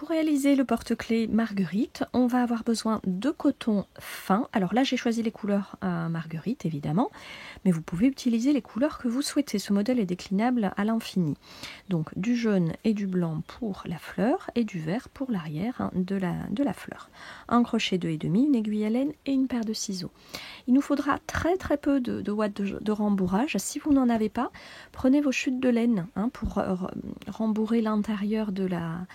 Pour réaliser le porte-clés Marguerite, on va avoir besoin de coton fin. Alors là, j'ai choisi les couleurs Marguerite, évidemment, mais vous pouvez utiliser les couleurs que vous souhaitez. Ce modèle est déclinable à l'infini. Donc du jaune et du blanc pour la fleur et du vert pour l'arrière de la fleur. Un crochet 2,5, une aiguille à laine et une paire de ciseaux. Il nous faudra très peu de watts de rembourrage. Si vous n'en avez pas, prenez vos chutes de laine pour rembourrer l'intérieur de la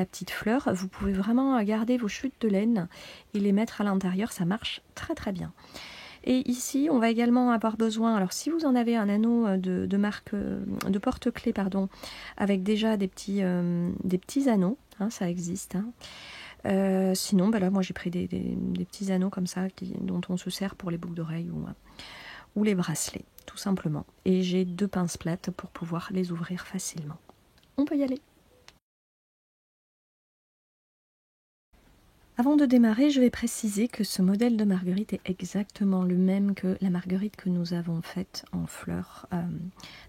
petite fleur. Vous pouvez vraiment garder vos chutes de laine et les mettre à l'intérieur, ça marche très bien. Et ici, on va également avoir besoin, alors si vous en avez un anneau de marque, de porte-clés, pardon, avec déjà des petits anneaux, ça existe. Sinon, là, moi j'ai pris des petits anneaux comme ça, dont on se sert pour les boucles d'oreilles ou les bracelets, tout simplement. Et j'ai 2 pinces plates pour pouvoir les ouvrir facilement. On peut y aller. Avant de démarrer, je vais préciser que ce modèle de marguerite est exactement le même que la marguerite que nous avons faite en fleurs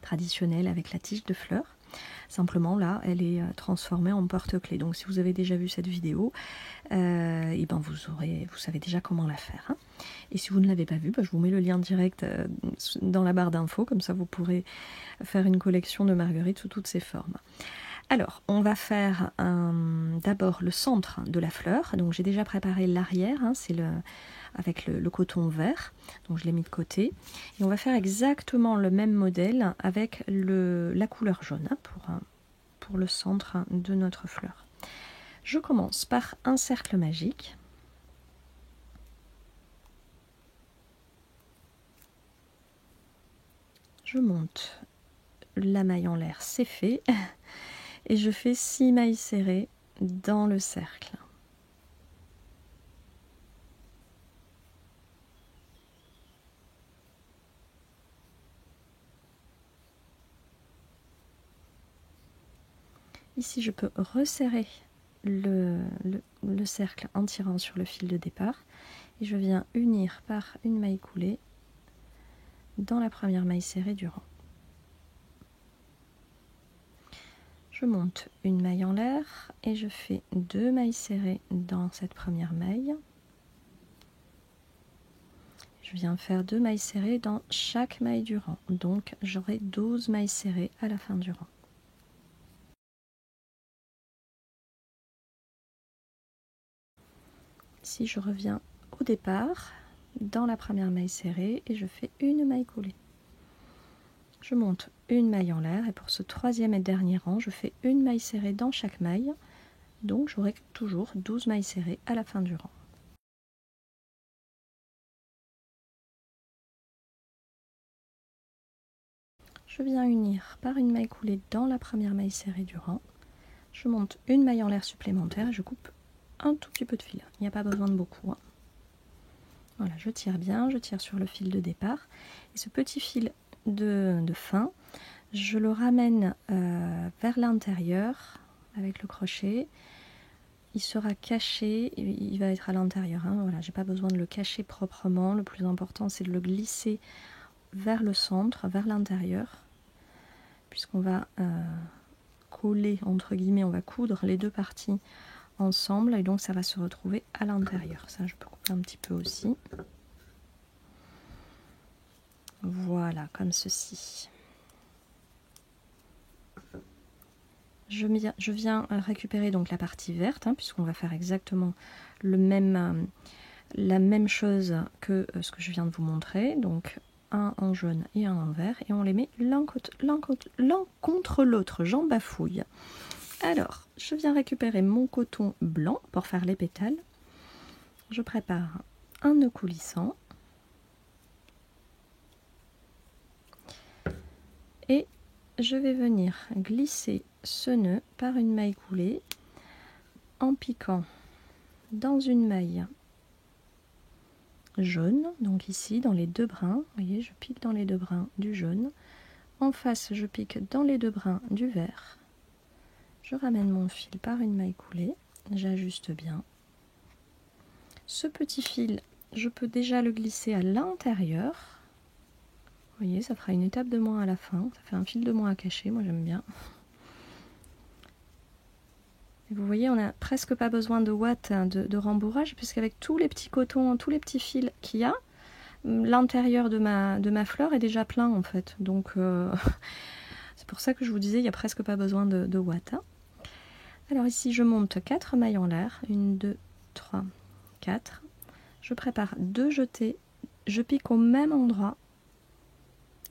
traditionnelles avec la tige de fleurs. Simplement là, elle est transformée en porte-clés. Donc si vous avez déjà vu cette vidéo, et ben vous savez déjà comment la faire. Et si vous ne l'avez pas vue, je vous mets le lien direct dans la barre d'infos, comme ça vous pourrez faire une collection de marguerites sous toutes ses formes. Alors, on va faire d'abord le centre de la fleur. Donc j'ai déjà préparé l'arrière, c'est avec le coton vert. Donc je l'ai mis de côté. Et on va faire exactement le même modèle avec la couleur jaune pour le centre de notre fleur. Je commence par un cercle magique. Je monte la maille en l'air, c'est fait. Et je fais 6 mailles serrées dans le cercle. Ici, je peux resserrer le cercle en tirant sur le fil de départ. Et je viens unir par une maille coulée dans la première maille serrée du rang. Je monte une maille en l'air et je fais 2 mailles serrées dans cette première maille. Je viens faire 2 mailles serrées dans chaque maille du rang. Donc j'aurai 12 mailles serrées à la fin du rang. Ici, je reviens au départ dans la première maille serrée et je fais une maille coulée. Je monte une maille en l'air et pour ce troisième et dernier rang, je fais une maille serrée dans chaque maille. Donc j'aurai toujours 12 mailles serrées à la fin du rang. Je viens unir par une maille coulée dans la première maille serrée du rang. Je monte une maille en l'air supplémentaire et je coupe un tout petit peu de fil. Il n'y a pas besoin de beaucoup. Voilà, je tire bien, je tire sur le fil de départ. Et ce petit fil de fin, je le ramène vers l'intérieur avec le crochet. Il sera caché, il va être à l'intérieur. Voilà, j'ai pas besoin de le cacher proprement. Le plus important, c'est de le glisser vers le centre, vers l'intérieur, puisqu'on va coller, entre guillemets, on va coudre les deux parties ensemble et donc ça va se retrouver à l'intérieur. Ça, je peux couper un petit peu aussi. Voilà, comme ceci. Je viens récupérer donc la partie verte, puisqu'on va faire exactement la même chose que ce que je viens de vous montrer. Donc un en jaune et un en vert, et on les met l'un contre l'autre. J'en bafouille. Alors, je viens récupérer mon coton blanc pour faire les pétales. Je prépare un nœud coulissant. Et je vais venir glisser ce nœud par une maille coulée en piquant dans une maille jaune, donc ici dans les deux brins, vous voyez, je pique dans les deux brins du jaune. En face, je pique dans les deux brins du vert. Je ramène mon fil par une maille coulée, j'ajuste bien. Ce petit fil, je peux déjà le glisser à l'intérieur. Vous voyez, ça fera une étape de moins à la fin, ça fait un fil de moins à cacher, moi j'aime bien. Et vous voyez, on n'a presque pas besoin de watts de rembourrage, puisqu'avec tous les petits cotons, tous les petits fils qu'il y a, l'intérieur de ma fleur est déjà plein en fait. Donc c'est pour ça que je vous disais, il n'y a presque pas besoin de watts. Hein. Alors ici, je monte 4 mailles en l'air. 1, 2, 3, 4. Je prépare 2 jetés. Je pique au même endroit.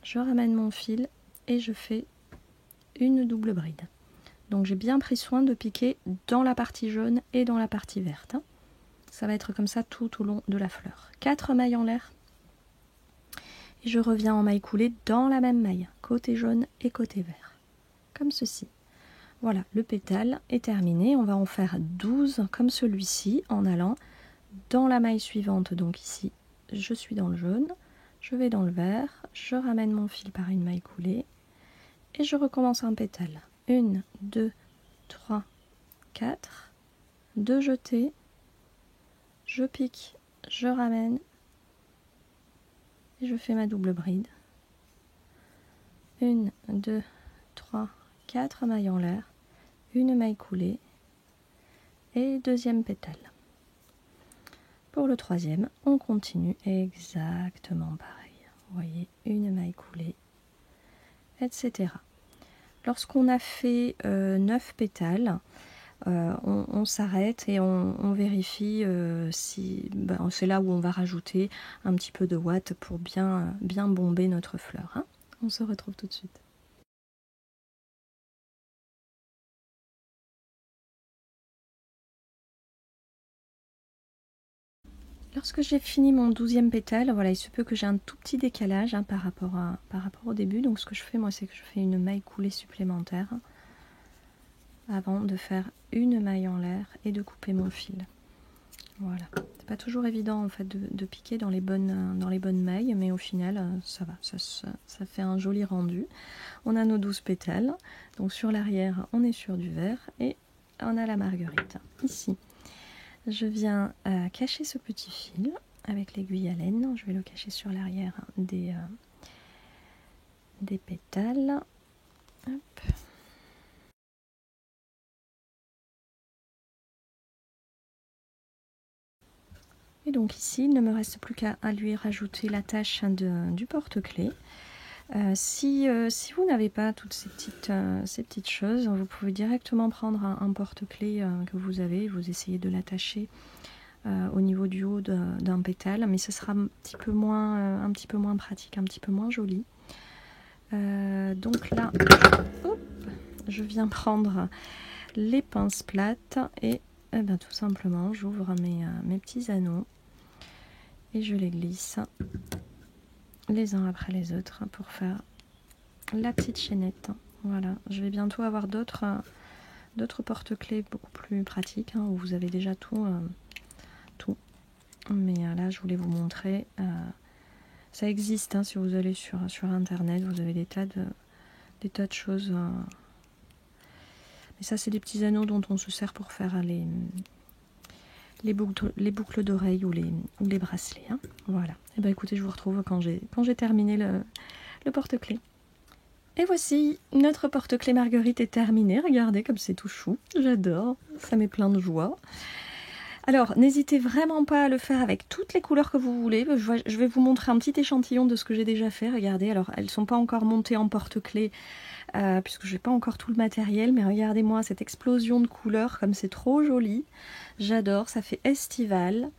Je ramène mon fil et je fais une double bride. Donc j'ai bien pris soin de piquer dans la partie jaune et dans la partie verte. Hein. Ça va être comme ça tout au long de la fleur. 4 mailles en l'air. Et je reviens en maille coulée dans la même maille, côté jaune et côté vert. Comme ceci. Voilà, le pétale est terminé. On va en faire 12 comme celui-ci en allant dans la maille suivante. Donc ici, je suis dans le jaune, je vais dans le vert, je ramène mon fil par une maille coulée et je recommence un pétale. 1, 2, 3, 4, 2 jetés, je pique, je ramène et je fais ma double bride. 1, 2, 3, 4 mailles en l'air, une maille coulée et deuxième pétale. Pour le troisième, on continue exactement pareil. Vous voyez, une maille coulée, etc. Lorsqu'on a fait 9 pétales, on s'arrête et on vérifie si c'est là où on va rajouter un petit peu de watts pour bien bomber notre fleur. Hein. On se retrouve tout de suite. Lorsque j'ai fini mon 12e pétale, voilà, il se peut que j'ai un tout petit décalage hein, par rapport au début. Donc ce que je fais, moi, c'est que je fais une maille coulée supplémentaire avant de faire une maille en l'air et de couper mon fil. Voilà. C'est pas toujours évident en fait de piquer dans les bonnes mailles, mais au final, ça va. Ça fait un joli rendu. On a nos 12 pétales. Donc sur l'arrière, on est sur du vert et on a la marguerite. Ici. Je viens cacher ce petit fil avec l'aiguille à laine. Je vais le cacher sur l'arrière des pétales. Hop. Et donc ici, il ne me reste plus qu'à lui rajouter l'attache du porte-clés. Si vous n'avez pas toutes ces petites choses, vous pouvez directement prendre un porte-clés que vous avez, vous essayez de l'attacher au niveau du haut d'un pétale, mais ce sera un petit peu moins pratique, un petit peu moins joli. Donc là, hop, je viens prendre les pinces plates et tout simplement j'ouvre mes petits anneaux et je les glisse les uns après les autres pour faire la petite chaînette. Voilà, je vais bientôt avoir d'autres porte-clés beaucoup plus pratiques hein, où vous avez déjà tout. Mais là, je voulais vous montrer. Ça existe hein, si vous allez sur internet, vous avez des tas de choses. Mais ça, c'est des petits anneaux dont on se sert pour faire les boucles d'oreilles ou les bracelets. Hein. Voilà. Et ben écoutez, je vous retrouve quand j'ai terminé le porte-clés. Et voici, notre porte-clés Marguerite est terminé. Regardez comme c'est tout chou. J'adore. Ça met plein de joie. Alors, n'hésitez vraiment pas à le faire avec toutes les couleurs que vous voulez. Je vais vous montrer un petit échantillon de ce que j'ai déjà fait. Regardez, alors elles ne sont pas encore montées en porte-clés puisque je n'ai pas encore tout le matériel. Mais regardez-moi cette explosion de couleurs, comme c'est trop joli. J'adore, ça fait estival.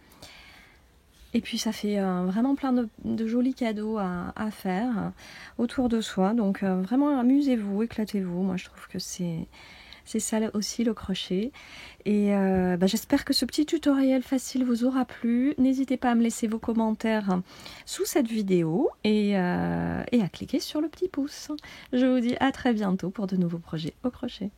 Et puis ça fait vraiment plein de jolis cadeaux à faire autour de soi. Donc vraiment amusez-vous, éclatez-vous. Moi je trouve que c'est ça aussi le crochet. Et j'espère que ce petit tutoriel facile vous aura plu. N'hésitez pas à me laisser vos commentaires sous cette vidéo et à cliquer sur le petit pouce. Je vous dis à très bientôt pour de nouveaux projets au crochet.